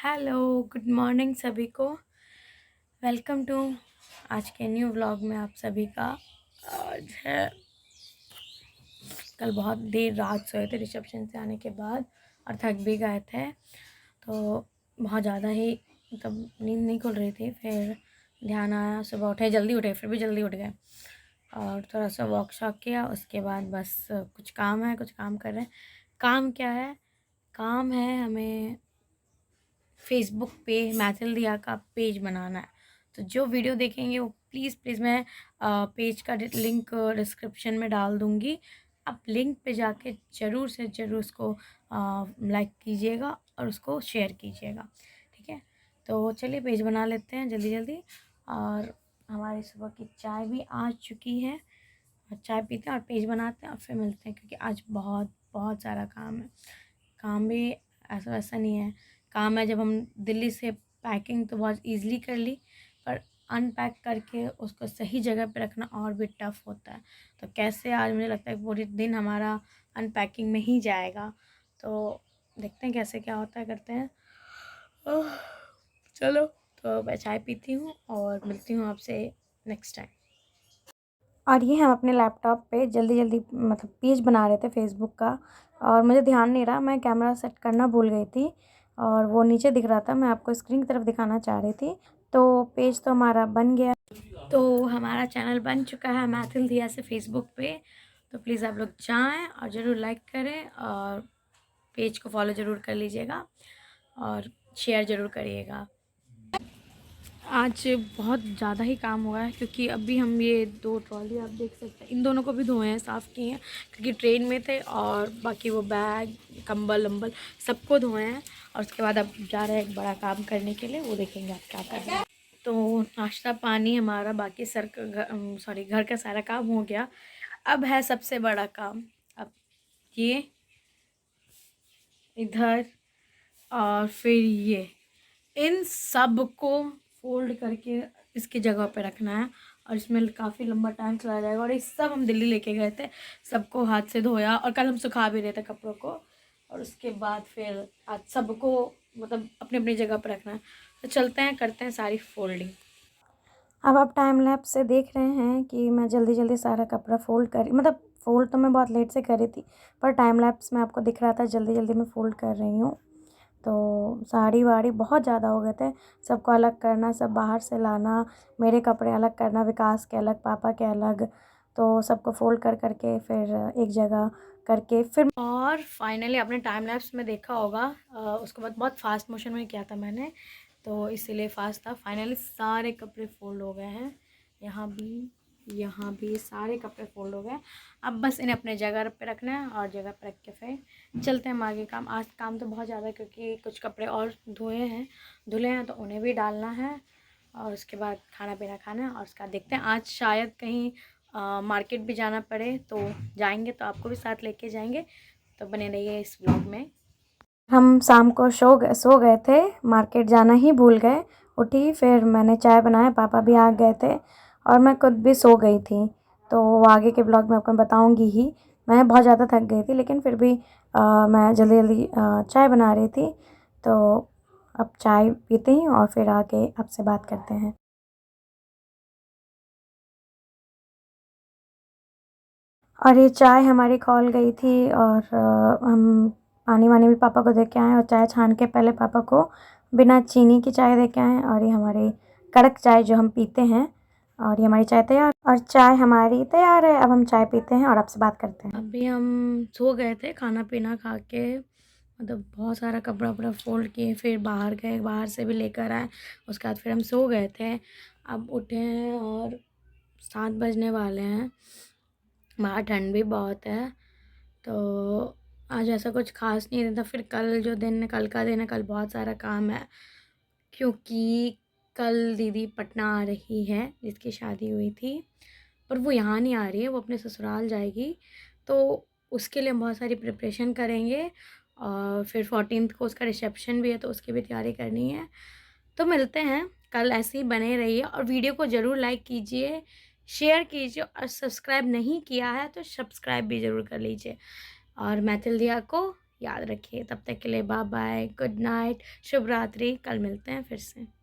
Hello, good morning सभी को। Welcome to आज के न्यू व्लॉग में आप सभी का। आज है कल बहुत देर रात सोए थे रिसेप्शन से आने के बाद और थक भी गए थे, तो बहुत ज़्यादा ही मतलब नींद नहीं खुल रही थी। फिर ध्यान आया, सुबह उठे, जल्दी उठे, फिर भी जल्दी उठ गए और थोड़ा सा वॉक शॉक किया। उसके बाद बस कुछ काम है, कुछ काम कर रहे हैं। काम क्या है? काम है हमें फेसबुक पे मैथिल दिया का पेज बनाना है। तो जो वीडियो देखेंगे वो प्लीज़ प्लीज़ मैं पेज का लिंक डिस्क्रिप्शन में डाल दूँगी। आप लिंक पे जाके ज़रूर से ज़रूर उसको लाइक कीजिएगा और उसको शेयर कीजिएगा, ठीक है। तो चलिए पेज बना लेते हैं जल्दी जल्दी। और हमारी सुबह की चाय भी आ चुकी है और चाय पीते हैं और पेज बनाते हैं और फिर मिलते हैं, क्योंकि आज बहुत बहुत सारा काम है। काम भी ऐसा वैसा नहीं है, काम है। जब हम दिल्ली से पैकिंग तो बहुत ईज़िली कर ली, पर अनपैक करके उसको सही जगह पे रखना और भी टफ़ होता है। तो कैसे आज मुझे लगता है पूरे दिन हमारा अनपैकिंग में ही जाएगा। तो देखते हैं कैसे क्या होता है, करते हैं। ओह! चलो, तो मैं चाय पीती हूँ और मिलती हूँ आपसे नेक्स्ट टाइम। और ये हम अपने लैपटॉप पे जल्दी जल्दी मतलब पेज बना रहे थे फेसबुक का, और मुझे ध्यान नहीं रहा, मैं कैमरा सेट करना भूल गई थी और वो नीचे दिख रहा था। मैं आपको स्क्रीन की तरफ दिखाना चाह रही थी। तो पेज तो हमारा बन गया, तो हमारा चैनल बन चुका है मैथिल दिया से फेसबुक पे। तो प्लीज़ आप लोग जाएँ और ज़रूर लाइक करें और पेज को फॉलो ज़रूर कर लीजिएगा और शेयर ज़रूर करिएगा। आज बहुत ज़्यादा ही काम हुआ है, क्योंकि अभी हम ये 2 ट्रॉली आप देख सकते हैं, इन दोनों को भी धोए हैं, साफ़ किए हैं, क्योंकि ट्रेन में थे। और बाकी वो बैग, कंबल वंबल सबको धोए हैं। और उसके बाद अब जा रहे हैं एक बड़ा काम करने के लिए, वो देखेंगे आप क्या कर रहे हैं। तो नाश्ता पानी हमारा बाकी घर का सारा काम हो गया। अब है सबसे बड़ा काम। अब ये इधर और फिर ये, इन सब को फोल्ड करके इसकी जगह पे रखना है। और इसमें काफ़ी लंबा टाइम चला जाएगा। और ये सब हम दिल्ली लेके गए थे, सबको हाथ से धोया और कल हम सुखा भी रहे थे कपड़ों को। और उसके बाद फिर आज सबको मतलब अपनी अपनी जगह पर रखना है। तो चलते हैं, करते हैं सारी फोल्डिंग। अब आप टाइम लैप्स से देख रहे हैं कि मैं जल्दी जल्दी सारा कपड़ा फोल्ड कर, मतलब फ़ोल्ड तो मैं बहुत लेट से करी थी, पर टाइम लैप्स में आपको दिख रहा था जल्दी जल्दी मैं फ़ोल्ड कर रही हूँ। तो साड़ी वाड़ी बहुत ज़्यादा हो गए थे, सबको अलग करना, सब बाहर से लाना, मेरे कपड़े अलग करना, विकास के अलग, पापा के अलग। तो सबको फ़ोल्ड कर करके फिर एक जगह करके फिर, और फाइनली आपने टाइम लैप्स में देखा होगा, उसके बाद बहुत फास्ट मोशन में किया था मैंने, तो इसीलिए फास्ट था। फाइनली सारे कपड़े फ़ोल्ड हो गए हैं, यहाँ भी सारे कपड़े फ़ोल्ड हो गए। अब बस इन्हें अपने जगह पे रखना है और जगह पे रख के फिर चलते हैं हम आगे। काम आज काम तो बहुत ज़्यादा है, क्योंकि कुछ कपड़े और धुले हैं तो उन्हें भी डालना है। और उसके बाद खाना पीना खाना है और उसका देखते हैं। आज शायद कहीं मार्केट भी जाना पड़े तो जाएंगे, तो आपको भी साथ लेके जाएंगे। तो बने रहिए इस ब्लॉग में। हम शाम को सो गए थे, मार्केट जाना ही भूल गए। उठी, फिर मैंने चाय बनाया, पापा भी आ गए थे और मैं खुद भी सो गई थी। तो वो आगे के ब्लॉग में आपको बताऊंगी ही। मैं बहुत ज़्यादा थक गई थी, लेकिन फिर भी मैं जल्दी जल्दी चाय बना रही थी। तो अब चाय पीते हैं और फिर आके आपसे बात करते हैं। और ये चाय हमारी खौल गई थी और हम पानी वानी भी पापा को दे के आए और चाय छान के पहले पापा को बिना चीनी की चाय दे के आए। और ये हमारी कड़क चाय जो हम पीते हैं, और ये हमारी चाय तैयार, और चाय हमारी तैयार है। अब हम चाय पीते हैं और आपसे बात करते हैं। अभी हम सो गए थे खाना पीना खा के, मतलब बहुत सारा कपड़ा वपड़ा फोल्ड किए, फिर बाहर गए, बाहर से भी लेकर आए। उसके बाद फिर हम सो गए थे। अब उठे हैं और 7 बजने वाले हैं। बाहर ठंड भी बहुत है, तो आज ऐसा कुछ ख़ास नहीं रहता। फिर कल जो दिन है, कल का दिन है, कल बहुत सारा काम है, क्योंकि कल दीदी पटना आ रही है, जिसकी शादी हुई थी। पर वो यहाँ नहीं आ रही है, वो अपने ससुराल जाएगी। तो उसके लिए हम बहुत सारी प्रिपरेशन करेंगे और फिर 14th को उसका रिसेप्शन भी है, तो उसकी भी तैयारी करनी है। तो मिलते हैं कल। ऐसे ही बने रहिए और वीडियो को ज़रूर लाइक कीजिए, शेयर कीजिए, और सब्सक्राइब नहीं किया है तो सब्सक्राइब भी ज़रूर कर लीजिए। और मैथिल दिया को याद रखिए। तब तक के लिए बाय बाय, गुड नाइट, शुभ रात्रि। कल मिलते हैं फिर से।